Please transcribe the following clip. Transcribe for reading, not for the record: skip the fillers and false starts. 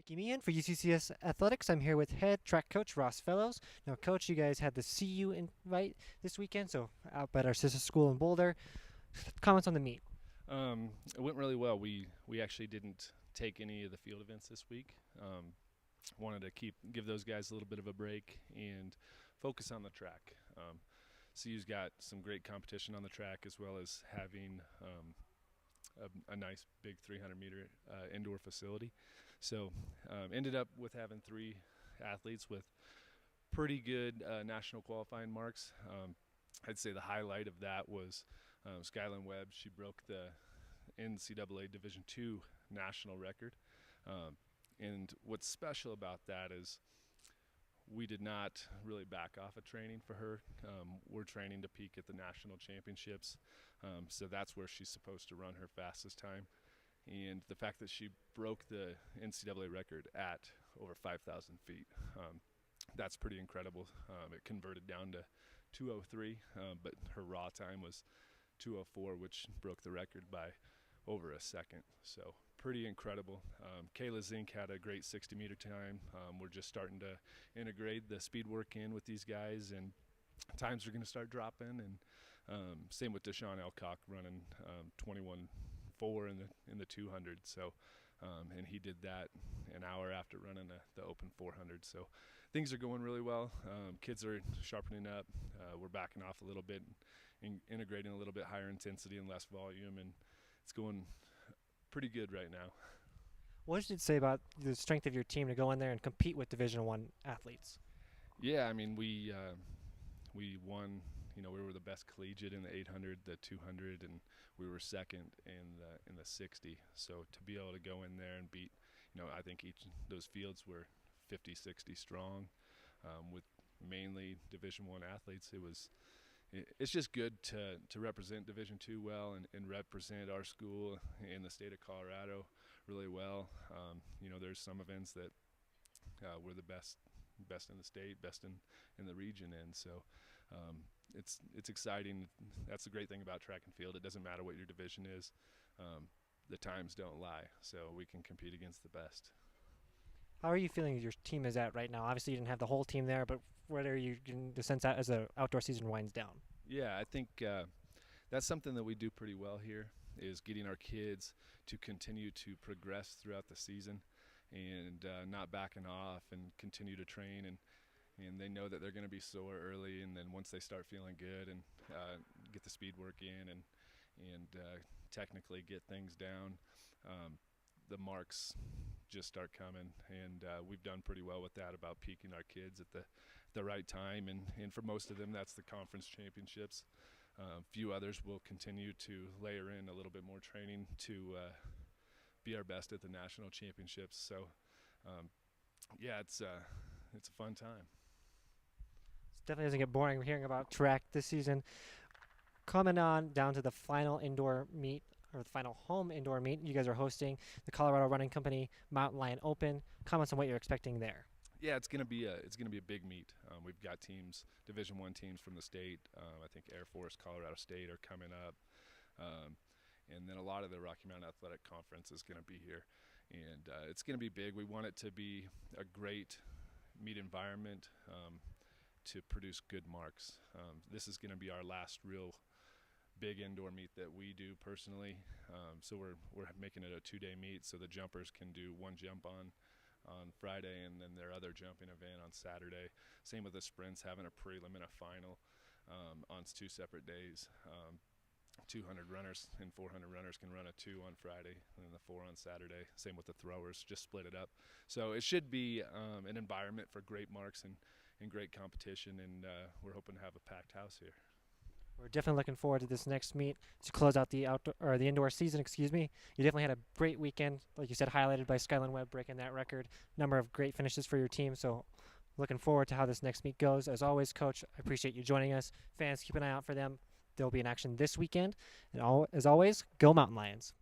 Taking me in for UCCS Athletics, I'm here with head track coach Ross Fellows. Now, coach, you guys had the CU Invite this weekend, so out at our sister school in Boulder. Comments on the meet? It went really well. We actually didn't take any of the field events this week. Wanted to give those guys a little bit of a break and focus on the track. CU's got some great competition on the track, as well as having a nice big 300-meter indoor facility. So ended up with having 3 athletes with pretty good national qualifying marks. I'd say the highlight of that was Skylyn Webb. She broke the NCAA Division II national record. And what's special about that is we did not really back off of training for her. We're training to peak at the national championships, so that's where she's supposed to run her fastest time. And the fact that she broke the NCAA record at over 5,000 feet, that's pretty incredible. It converted down to 2:03, but her raw time was 2:04, which broke the record by over a second. So pretty incredible. Kayla Zink had a great 60-meter time. We're just starting to integrate the speed work in with these guys, and times are going to start dropping. And same with Deshaun Elcock running 21:4 in the 200. So and he did that an hour after running the open 400. So things are going really well. Kids are sharpening up. We're backing off a little bit and integrating a little bit higher intensity and less volume, and it's going pretty good right now. What did it say about the strength of your team to go in there and compete with Division I athletes? Yeah, I mean, we won. You know, we were the best collegiate in the 800, the 200, and we were second in the 60. So to be able to go in there and beat, I think each of those fields were 50, 60 strong, with mainly Division I athletes. It's just good to represent Division II well and represent our school in the state of Colorado really well. There's some events that we're the best in the state, best in the region, and so it's exciting. That's the great thing about track and field. It doesn't matter what your division is. The times don't lie, so we can compete against the best. How are you feeling your team is at right now? Obviously, you didn't have the whole team there, but what are you getting the sense as the outdoor season winds down? Yeah, I think that's something that we do pretty well here, is getting our kids to continue to progress throughout the season and not backing off and continue to train. And they know that they're going to be sore early, and then once they start feeling good and get the speed work in and technically get things down, the marks just start coming, and we've done pretty well with that, about peaking our kids at the right time, and for most of them that's the conference championships. A few others will continue to layer in a little bit more training to be our best at the national championships. So yeah, it's a fun time. It definitely doesn't get boring hearing about track this season. Coming on down to the final indoor meet, or the final home indoor meet, you guys are hosting the Colorado Running Company Mountain Lion Open. Comments on what you're expecting there? Yeah, it's gonna be a big meet. We've got teams, Division I teams from the state. I think Air Force, Colorado State are coming up, and then a lot of the Rocky Mountain Athletic Conference is gonna be here, and it's gonna be big. We want it to be a great meet environment to produce good marks. This is gonna be our last real big indoor meet that we do personally, so we're making it a 2-day meet, so the jumpers can do one jump on Friday and then their other jumping event on Saturday. Same with the sprints, having a prelim and a final on 2 separate days. 200 runners and 400 runners can run a 2 on Friday and then the 4 on Saturday. Same with the throwers, just split it up. So it should be an environment for great marks and great competition, and we're hoping to have a packed house here. We're definitely looking forward to this next meet to close out the indoor season. You definitely had a great weekend, like you said, highlighted by Skylyn Webb breaking that record. Number of great finishes for your team. So, looking forward to how this next meet goes. As always, Coach, I appreciate you joining us. Fans, keep an eye out for them. They'll be in action this weekend. And as always, go Mountain Lions.